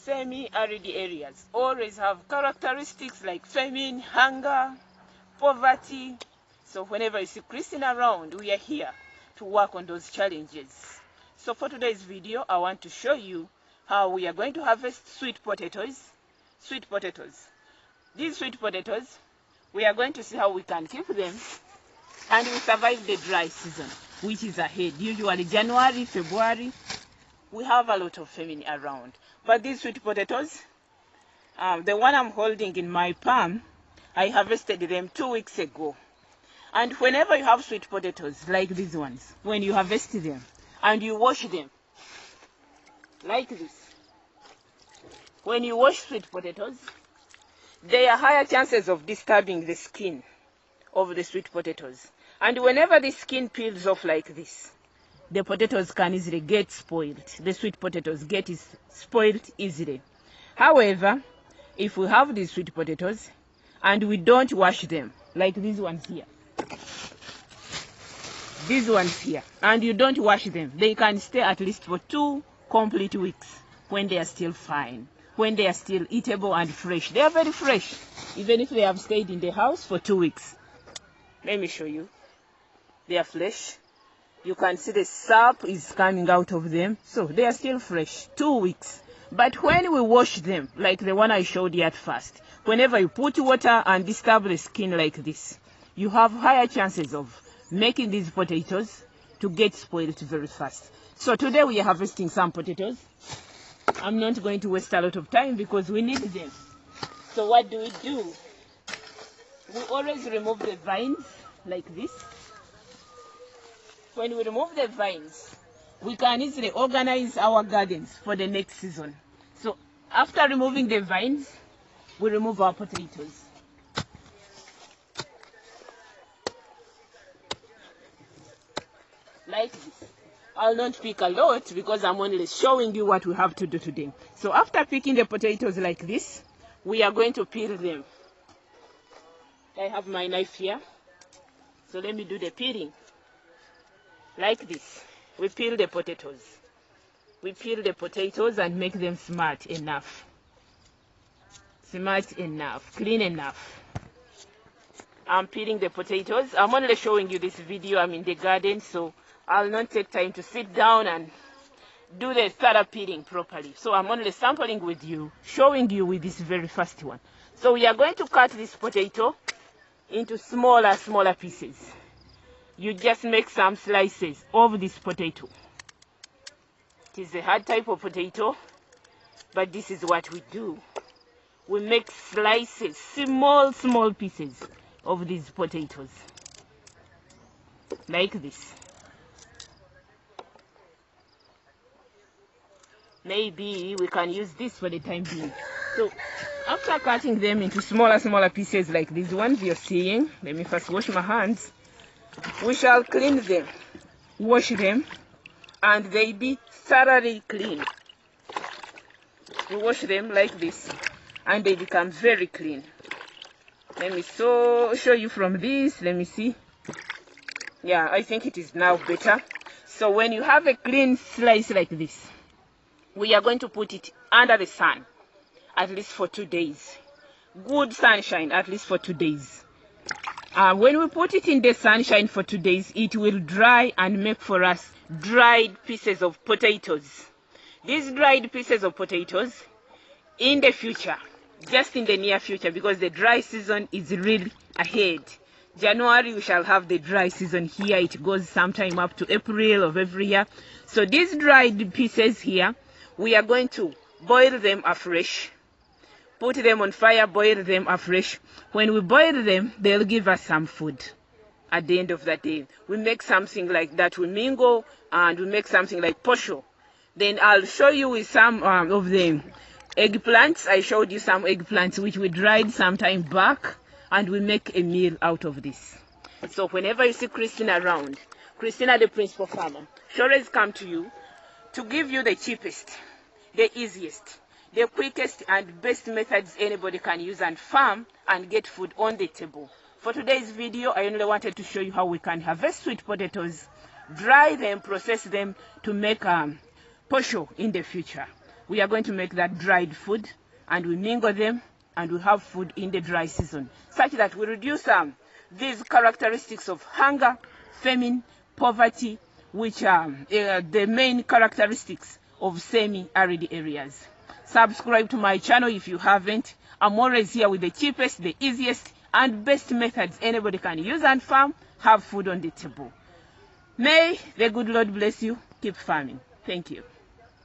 semi-arid areas always have characteristics like famine, hunger, poverty. So whenever you see Christine around, we are here to work on those challenges. So for today's video, I want to show you how we are going to harvest sweet potatoes. Sweet potatoes. These sweet potatoes, we are going to see how we can keep them and we survive the dry season, which is ahead. Usually January, February, we have a lot of famine around. But these sweet potatoes, the one I'm holding in my palm, I harvested them 2 weeks ago. And whenever you have sweet potatoes like these ones, when you harvest them and you wash them like this, when you wash sweet potatoes, there are higher chances of disturbing the skin of the sweet potatoes. And whenever the skin peels off like this, the potatoes can easily get spoiled. The sweet potatoes get spoiled easily. However, if we have these sweet potatoes and we don't wash them, like these ones here, and you don't wash them, they can stay at least for 2 complete weeks when they are still fine, when they are still eatable and fresh. They are very fresh, even if they have stayed in the house for 2 weeks. Let me show you. They are fresh. You can see the sap is coming out of them, so they are still fresh, 2 weeks. But when we wash them, like the one I showed you at first, whenever you put water and disturb the skin like this, you have higher chances of making these potatoes to get spoiled very fast. So today we are harvesting some potatoes. I'm not going to waste a lot of time because we need them. So what do? We always remove the vines like this. When we remove the vines, we can easily organize our gardens for the next season. So after removing the vines, we remove our potatoes. Like this. I'll not pick a lot because I'm only showing you what we have to do today. So after picking the potatoes like this, we are going to peel them. I have my knife here. So let me do the peeling. Like this. We peel the potatoes. We peel the potatoes and make them smart enough. Smart enough. Clean enough. I'm peeling the potatoes. I'm only showing you this video. I'm in the garden, so I'll not take time to sit down and do the thorough peeling properly. So I'm only sampling with you, showing you with this very first one. So we are going to cut this potato into smaller pieces. You just make some slices of this potato. It is a hard type of potato, but this is what we do. We make slices, small pieces of these potatoes. Like this. Maybe we can use this for the time being. So after cutting them into smaller pieces like these ones you're seeing, let me first wash my hands. We shall clean them, wash them, and they be thoroughly clean. We wash them like this, and they become very clean. Let me show you from this. Let me see. Yeah, I think it is now better. So when you have a clean slice like this, we are going to put it under the sun, at least for 2 days. Good sunshine, at least for 2 days. When we put it in the sunshine for 2 days, it will dry and make for us dried pieces of potatoes. These dried pieces of potatoes, in the future, just in the near future, because the dry season is really ahead. January, we shall have the dry season here. It goes sometime up to April of every year. So these dried pieces here, we are going to boil them afresh. Put them on fire, boil them afresh. When we boil them, they'll give us some food at the end of the day. We make something like that. We mingle and we make something like posho. Then I'll show you with some of the eggplants. I showed you some eggplants which we dried some time back, and we make a meal out of this. So whenever you see Christina around, Christina the principal farmer, she always come to you to give you the cheapest, the easiest, the quickest and best methods anybody can use and farm and get food on the table. For today's video, I only wanted to show you how we can harvest sweet potatoes, dry them, process them to make posho in the future. we are going to make that dried food, and we mingle them, and we have food in the dry season, such that we reduce these characteristics of hunger, famine, poverty, which are the main characteristics of semi-arid areas. Subscribe to my channel if you haven't. I'm always here with the cheapest, the easiest, and best methods anybody can use and farm, have food on the table. May the good Lord bless you. Keep farming. Thank you.